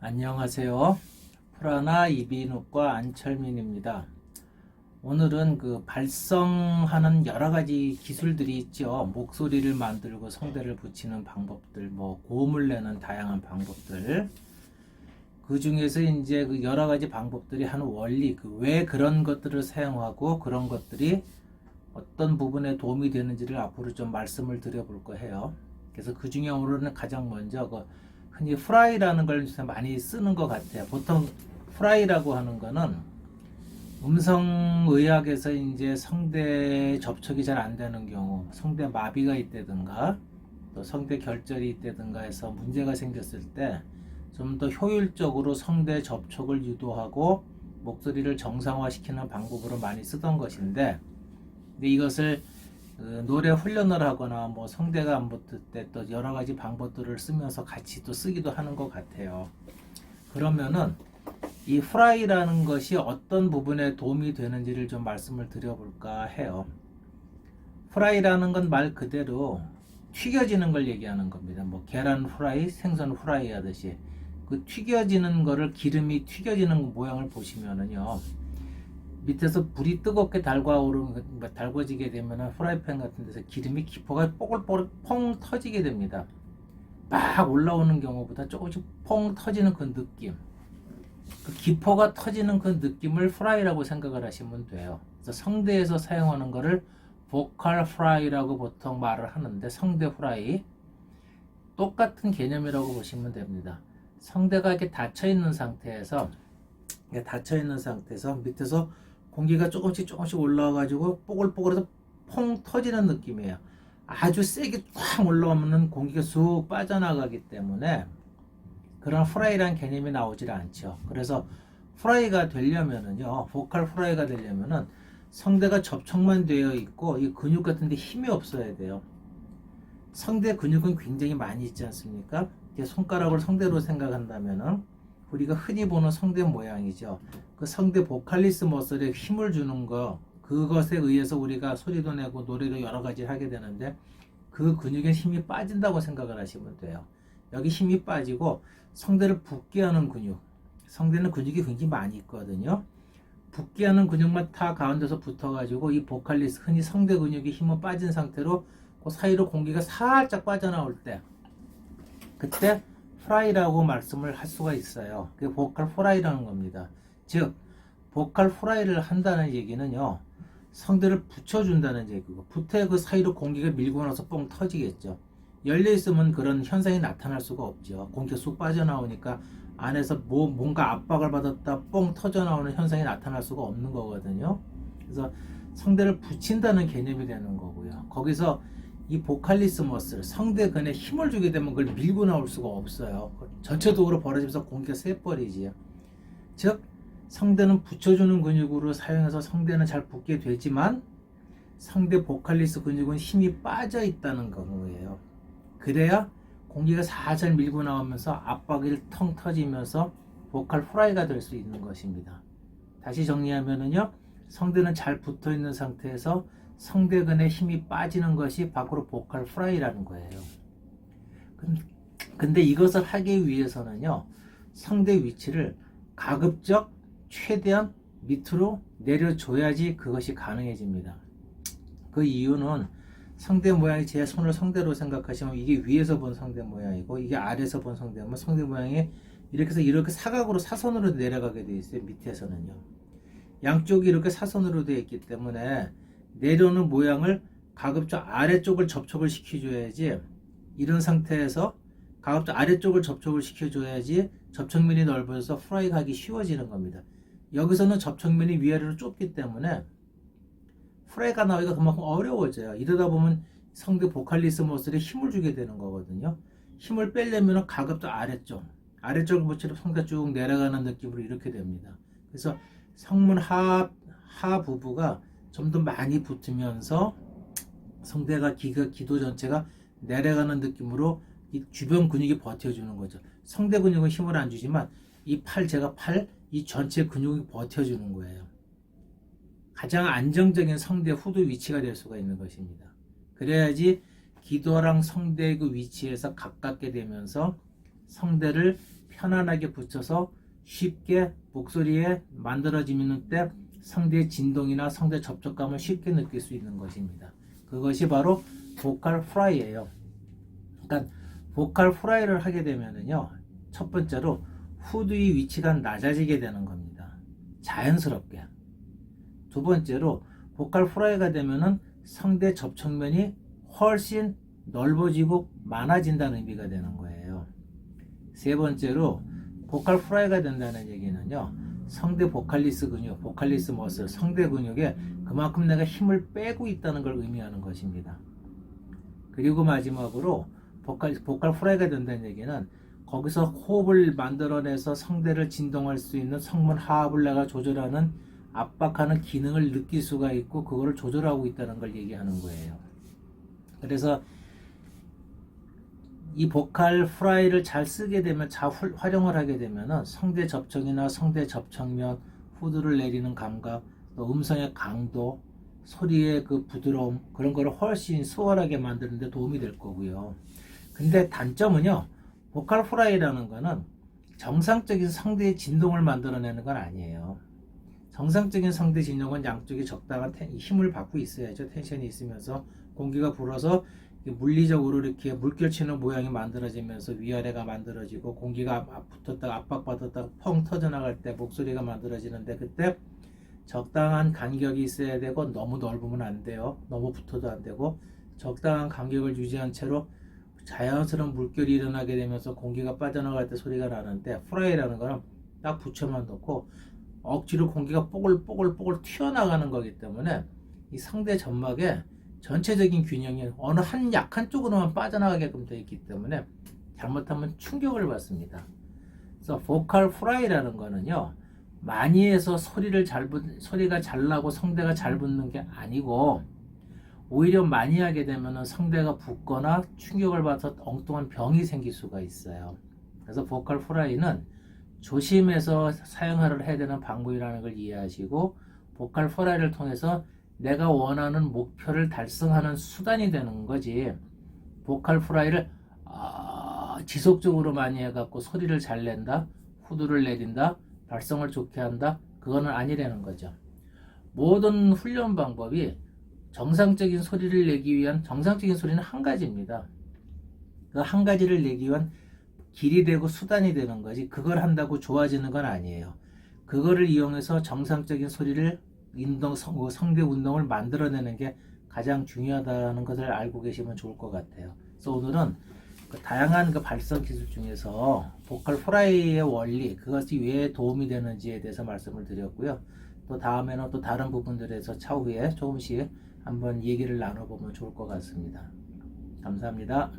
안녕하세요. 프라나 이비인후과 안철민입니다. 오늘은 그 발성하는 여러 가지 기술들이 있죠. 목소리를 만들고 성대를 붙이는 방법들, 고음을 내는 다양한 방법들. 그 중에서 이제 그 여러 가지 방법들이 한 원리, 왜 그런 것들을 사용하고 그런 것들이 어떤 부분에 도움이 되는지를 앞으로 좀 말씀을 드려볼까 해요. 그래서 그 중에 오늘은 가장 먼저 흔히 프라이라는 걸 많이 쓰는 것 같아요. 보통 프라이라고 하는 거는 음성의학에서 이제 성대 접촉이 잘 안 되는 경우, 성대 마비가 있다든가 또 성대 결절이 있다든가 해서 문제가 생겼을 때 좀 더 효율적으로 성대 접촉을 유도하고 목소리를 정상화시키는 방법으로 많이 쓰던 것인데, 근데 이것을 노래 훈련을 하거나 성대가 안 붙을 때 또 여러 가지 방법들을 쓰면서 같이 또 쓰기도 하는 것 같아요. 그러면은 이 프라이라는 것이 어떤 부분에 도움이 되는지를 좀 말씀을 드려볼까 해요. 프라이라는 건 말 그대로 튀겨지는 걸 얘기하는 겁니다. 계란 프라이, 생선 프라이 하듯이 그 튀겨지는 거를, 기름이 튀겨지는 모양을 보시면은요, 밑에서 불이 뜨겁게 달궈지게 되면 프라이팬 같은 데서 기름이 기포가 뽀글뽀글 펑 터지게 됩니다. 막 올라오는 경우보다 조금씩 펑 터지는 그 느낌, 그 기포가 터지는 그 느낌을 프라이라고 생각을 하시면 돼요. 그래서 성대에서 사용하는 거를 보컬 프라이라고 보통 말을 하는데, 성대 프라이 똑같은 개념이라고 보시면 됩니다. 성대가 이렇게 닫혀 있는 상태에서 밑에서 공기가 조금씩 올라와가지고 뽀글뽀글해서 퐁 터지는 느낌이에요. 아주 세게 꽉 올라오면 공기가 쑥 빠져나가기 때문에 그런 프라이란 개념이 나오질 않죠. 그래서 프라이가 되려면은요, 보컬 프라이가 되려면은 성대가 접촉만 되어 있고 이 근육 같은데 힘이 없어야 돼요. 성대 근육은 굉장히 많이 있지 않습니까? 손가락을 성대로 생각한다면은 우리가 흔히 보는 성대 모양이죠. 그 성대 보컬리스 머슬에 힘을 주는 거, 그것에 의해서 우리가 소리도 내고 노래도 여러 가지 하게 되는데, 그 근육에 힘이 빠진다고 생각을 하시면 돼요. 여기 힘이 빠지고 성대를 붓게 하는 근육, 성대는 근육이 굉장히 많이 있거든요. 붓게 하는 근육만 다 가운데서 붙어가지고 이 보컬리스, 흔히 성대 근육이 힘은 빠진 상태로 그 사이로 공기가 살짝 빠져나올 때, 그때 프라이라고 말씀을 할 수가 있어요. 그게 보컬 프라이라는 겁니다. 즉, 보컬 프라이를 한다는 얘기는요, 성대를 붙여준다는 얘기고, 붙어 그 사이로 공기가 밀고 나서 뻥 터지겠죠. 열려 있으면 그런 현상이 나타날 수가 없죠. 공기가 쑥 빠져나오니까 안에서 뭔가 압박을 받았다 뻥 터져 나오는 현상이 나타날 수가 없는 거거든요. 그래서 성대를 붙인다는 개념이 되는 거고요. 거기서 이 보컬리스 머슬, 성대근에 힘을 주게 되면 그걸 밀고 나올 수가 없어요. 전체적으로 벌어지면서 공기가 새버리지요. 즉, 성대는 붙여주는 근육으로 사용해서 성대는 잘 붙게 되지만 성대 보컬리스 근육은 힘이 빠져 있다는 거예요. 그래야 공기가 살살 밀고 나오면서 압박이 텅 터지면서 보컬 프라이가 될 수 있는 것입니다. 다시 정리하면은요, 성대는 잘 붙어 있는 상태에서 성대근에 힘이 빠지는 것이 밖으로 보컬 프라이라는 거예요. 근데 이것을 하기 위해서는요, 성대 위치를 가급적 최대한 밑으로 내려줘야지 그것이 가능해집니다. 그 이유는 성대 모양이, 제 손을 성대로 생각하시면 이게 위에서 본 성대 모양이고 이게 아래에서 본 성대 모양, 성대 모양이 이렇게 해서 이렇게 사각으로 사선으로 내려가게 되어 있어요. 밑에서는요, 양쪽이 이렇게 사선으로 되어 있기 때문에 내려오는 모양을 가급적 아래쪽을 접촉을 시켜줘야지, 이런 상태에서 가급적 아래쪽을 접촉을 시켜줘야지 접촉면이 넓어져서 프라이가 하기 쉬워지는 겁니다. 여기서는 접촉면이 위아래로 좁기 때문에 프라이가 나오기가 그만큼 어려워져요. 이러다 보면 성대 보컬리스 머슬에 힘을 주게 되는 거거든요. 힘을 빼려면 가급적 아래쪽을 붙이려 성대가 쭉 내려가는 느낌으로 이렇게 됩니다. 그래서 성문 하부부가 좀 더 많이 붙으면서 성대가 기도 전체가 내려가는 느낌으로 이 주변 근육이 버텨주는 거죠. 성대 근육은 힘을 안 주지만 이 이 전체 근육이 버텨주는 거예요. 가장 안정적인 성대 후두 위치가 될 수가 있는 것입니다. 그래야지 기도랑 성대의 그 위치에서 가깝게 되면서 성대를 편안하게 붙여서 쉽게 목소리에 만들어지는 때 성대 진동이나 성대 접촉감을 쉽게 느낄 수 있는 것입니다. 그것이 바로 보컬 프라이예요. 그러니까 보컬 프라이를 하게 되면은요, 첫 번째로 후두의 위치가 낮아지게 되는 겁니다. 자연스럽게. 두 번째로 보컬 프라이가 되면은 성대 접촉면이 훨씬 넓어지고 많아진다는 의미가 되는 거예요. 세 번째로 보컬 프라이가 된다는 얘기는요, 성대 보컬리스 근육, 보컬리스 머슬, 성대 근육에 그만큼 내가 힘을 빼고 있다는 걸 의미하는 것입니다. 그리고 마지막으로 보컬 프라이가 된다는 얘기는 거기서 호흡을 만들어내서 성대를 진동할 수 있는 성문 하압을 내가 조절하는, 압박하는 기능을 느낄 수가 있고 그거를 조절하고 있다는 걸 얘기하는 거예요. 그래서 이 보컬 프라이를 잘 쓰게 되면, 잘 활용을 하게 되면 성대 접촉이나 성대 접촉면, 후두를 내리는 감각, 또 음성의 강도, 소리의 그 부드러움, 그런 거를 훨씬 수월하게 만드는 데 도움이 될 거고요. 근데 단점은요, 보컬 프라이라는 거는 정상적인 성대의 진동을 만들어내는 건 아니에요. 정상적인 성대 진동은 양쪽이 적당한 힘을 받고 있어야죠. 텐션이 있으면서 공기가 불어서 물리적으로 이렇게 물결치는 모양이 만들어지면서 위아래가 만들어지고, 공기가 붙었다가 압박받았다가 펑 터져나갈 때 목소리가 만들어지는데, 그때 적당한 간격이 있어야 되고, 너무 넓으면 안 돼요. 너무 붙어도 안 되고, 적당한 간격을 유지한 채로 자연스러운 물결이 일어나게 되면서 공기가 빠져나갈 때 소리가 나는데, 프라이라는 거는 딱 붙여만 놓고 억지로 공기가 뽀글뽀글 튀어나가는 거기 때문에 이 성대 점막에 전체적인 균형이 어느 한 약한 쪽으로만 빠져나가게끔 되어 있기 때문에 잘못하면 충격을 받습니다. 그래서 보컬 프라이라는 거는요, 많이 해서 소리가 잘 나고 성대가 잘 붙는 게 아니고, 오히려 많이 하게 되면 성대가 붓거나 충격을 받아서 엉뚱한 병이 생길 수가 있어요. 그래서 보컬 프라이는 조심해서 사용을 해야 되는 방법이라는 걸 이해하시고, 보컬 프라이를 통해서 내가 원하는 목표를 달성하는 수단이 되는 거지, 보컬 프라이를 지속적으로 많이 해갖고 소리를 잘 낸다, 후두를 내린다, 발성을 좋게 한다, 그거는 아니라는 거죠. 모든 훈련 방법이 정상적인 소리를 내기 위한, 정상적인 소리는 한 가지입니다. 그 한 가지를 내기 위한 길이 되고 수단이 되는 거지, 그걸 한다고 좋아지는 건 아니에요. 그거를 이용해서 정상적인 소리를 성대 운동을 만들어내는 게 가장 중요하다는 것을 알고 계시면 좋을 것 같아요. 그래서 오늘은 그 다양한 그 발성 기술 중에서 보컬 프라이의 원리, 그것이 왜 도움이 되는지에 대해서 말씀을 드렸고요. 또 다음에는 또 다른 부분들에서 차후에 조금씩 한번 얘기를 나눠보면 좋을 것 같습니다. 감사합니다.